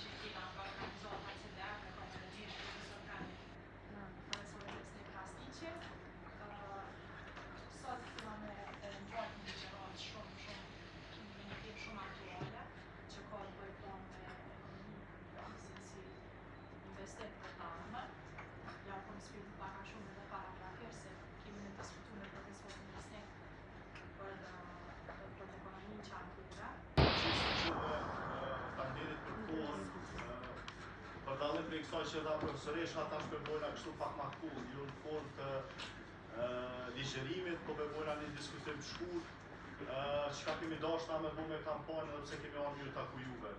që kena nga organizata që lërë, me komendisht në profesorit e plastiqe. Sot këna me njërë një gjërat shumë me një tim shumë aktuale, që ka të bëjë pra me ekonomi, si investim për tamë. Ja po më spiti paka shumë edhe para prakër, se kemi në diskutu me profesorin Nisnik për ekonominë qarkulluara. Faleminderit për kohën. Për dallim prej kësaj që dha profesoresha, ata shpjegojnë kështu pak më cool, jo në formë të ligjërimit, po bëjmë një diskutim të shkurt, çka kemi dashur me bëu me kampanjën edhe pse kemi ardhur mirë taku juve.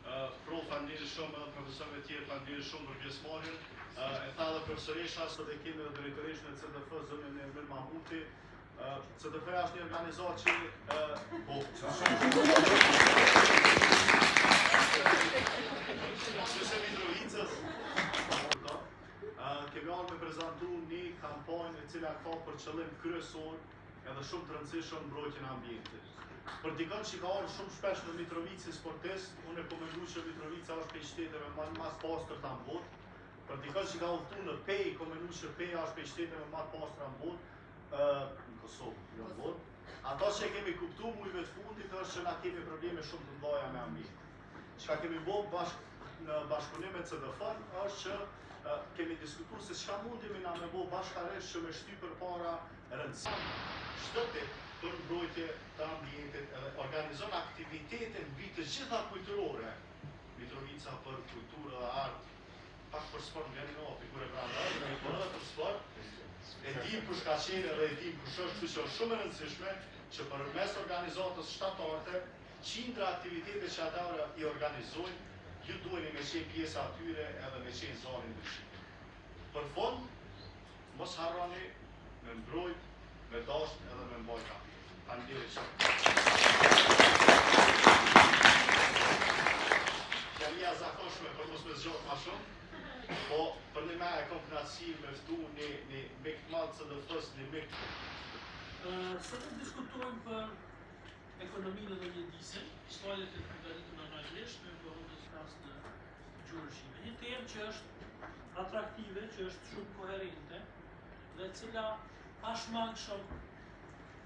Faleminderit shumë edhe profesorëve tjerë, faleminderit shumë për pjesëmarrjen. E tha edhe profesoresha, sot e kemi edhe drejtoreshën e CDF, zonën e Emir Mahmuti. CDF-ja është një organizatë që kemi ardhur me prezantu një kampanjë e cila ka për qëllim kryesor edhe shumë të rëndësishëm mbrojtjen e ambientit. Për dikën që ka ardhur shumë shpesh në Mitrovicë si sportist, unë e komendu që Mitrovica është prej shteteve më të pastërta në botë. Për dikën që ka udhëtuar në Pej, komendu që Peja është prej shteteve më të pastra në botë, në Kosovë, jo në botë. Ata që kemi kuptuar mujve të fundit është që na kemi probleme shumë të mëdha me ambientin. Çka kemi bërë në bashkëpunim me CDF-n është që kemi diskutuar se çka mundemi na me bëu bashkërisht që me shty përpara rëndësinë shtëpit për mbrojtje të ambientit, edhe organizon aktivitete mbi të gjitha kulturore. Mitrovica për kulturë dhe art, pak për sport nga një figurë branda, por edhe për sport. E dim për shka qenë dhe e dim për shështë, kështu që është shumë e rëndësishme që përmes organizatës shtatare, qindra aktivitete që ata i organizojnë, ju duheni me qenë pjesa atyre edhe me qenë zonin ndryshim. Për fond, mos harroni me mbrojt, me dasht edhe me mbajt ambientin. Faleminderit shumë. Fjalia zakonshme për mos me zgjat ma shumë, po për një me e kom knatësi me ftu një mik të madh CDF-s, një mik. Sot të diskutojmë për ekonominë dhe mjedisin, shtojet e përgatitur në anaglisht, me përhundës pas në gjurëshime. Një temë që është atraktive, që është shumë koherente, dhe cila pashmangshëm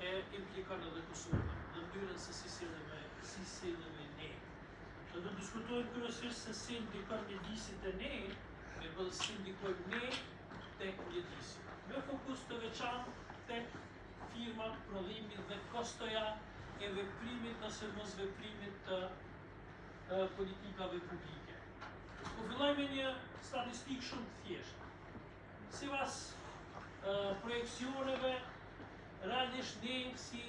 e implikan edhe Kosovën, në mënyrën se si sillemi ne. Dhe do diskutojmë kryesisht se si ndikon mjedisit e ne, me si ndikojmë ne tek mjedisit. Me fokus të veçantë tek firmat, prodhimit dhe kostoja e veprimit ose mos veprimit të politikave publike. Po filloj me një statistikë shumë të thjeshtë. Sipas projekcioneve, realisht ne si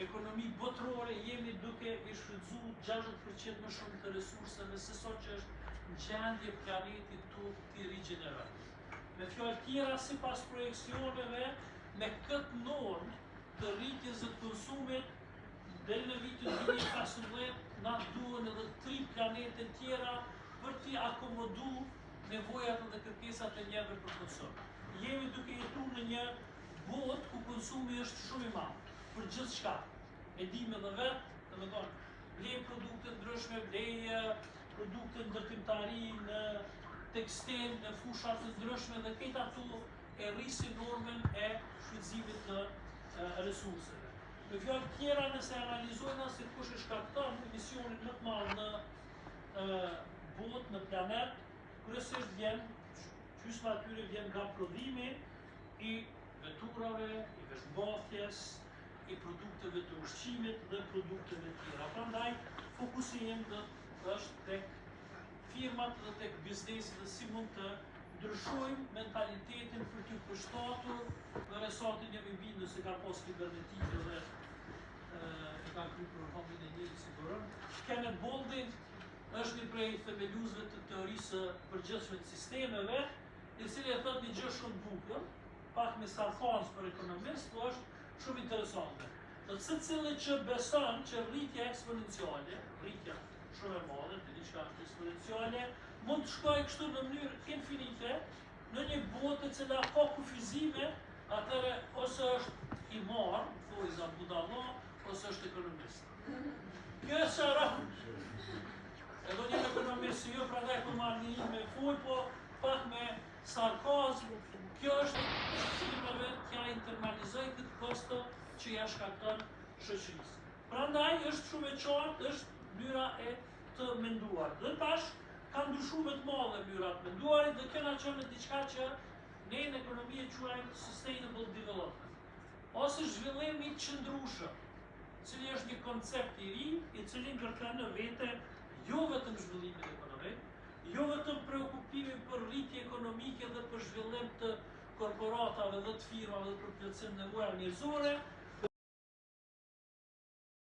ekonomi botërore jemi duke i shfrytzuar 60% më shumë të resurseve se sa që është në gjendje planeti të rigjenerat. Me fjalë tjera, sipas projekcioneve, me këtë normë të rritjes së konsumit deri në vitin 2015 na duhen edhe 3 planete tjera për t'i akomodu nevojat dhe kërkesat e njerëzve për konsum. Jemi duke jetuar në një botë ku konsumi është shumë i madh për gjithçka. E dim edhe vetë, domethënë, blej produkte ndryshme, blej produkte ndërtimtari në tekstil, në fusha të ndryshme dhe këto ato e rrisin normën e shfrytëzimit të resurseve. Me fjalë tjera, nëse analizojna se kush e shkakton emisionin më të madh në botë, në planet, kryesisht vjen, gjysma atyre vjen nga prodhimi i veturave, i veshmbathjes, i produkteve të ushqimit dhe produkteve tjera. Prandaj, fokusi im është tek firmat dhe tek biznesi dhe si mund të ndryshojmë mentalitetin për t'u përshtatur dhe resatin jemi bindur se ka pas kibernetikë dhe e ka kryer programin e njëjtë siguron. Kenneth Boulding është një prej themeluesve të teorisë së përgjithshme të sistemeve, i cili e thot një gjë shumë bukur, pak me sarkazm për ekonomist, po është shumë interesante. Dhe secili që beson që rritja eksponenciale, rritja shumë e madhe, të diçka është eksponenciale, mund të shkojë kështu në mënyrë infinite në një botë e cila ka kufizime, atëre ose është i marë, thojza budalla, ose është ekonomist. Kjo është do një ekonomisë jo prandaj po marrë një me fuj, po pak me sarkazm. Kjo është shqiptave t'ja internalizoj këtë kosto që ja shkakton shoqërisë. Prandaj është shumë e qartë, është mënyra e të menduar. Dhe tash ka ndryshuar më të madhe mënyra të menduarit dhe kjo na çon në diçka që ne në ekonomi e quajmë sustainable development, ose zhvillim i qëndrueshëm, i cili është një koncept i ri, i cili ndërton në vete jo vetëm zhvillimin ekonomik, jo vetëm preokupimin për rritje ekonomike dhe për zhvillim të korporatave dhe të firmave dhe për plotësim nevoja njerëzore,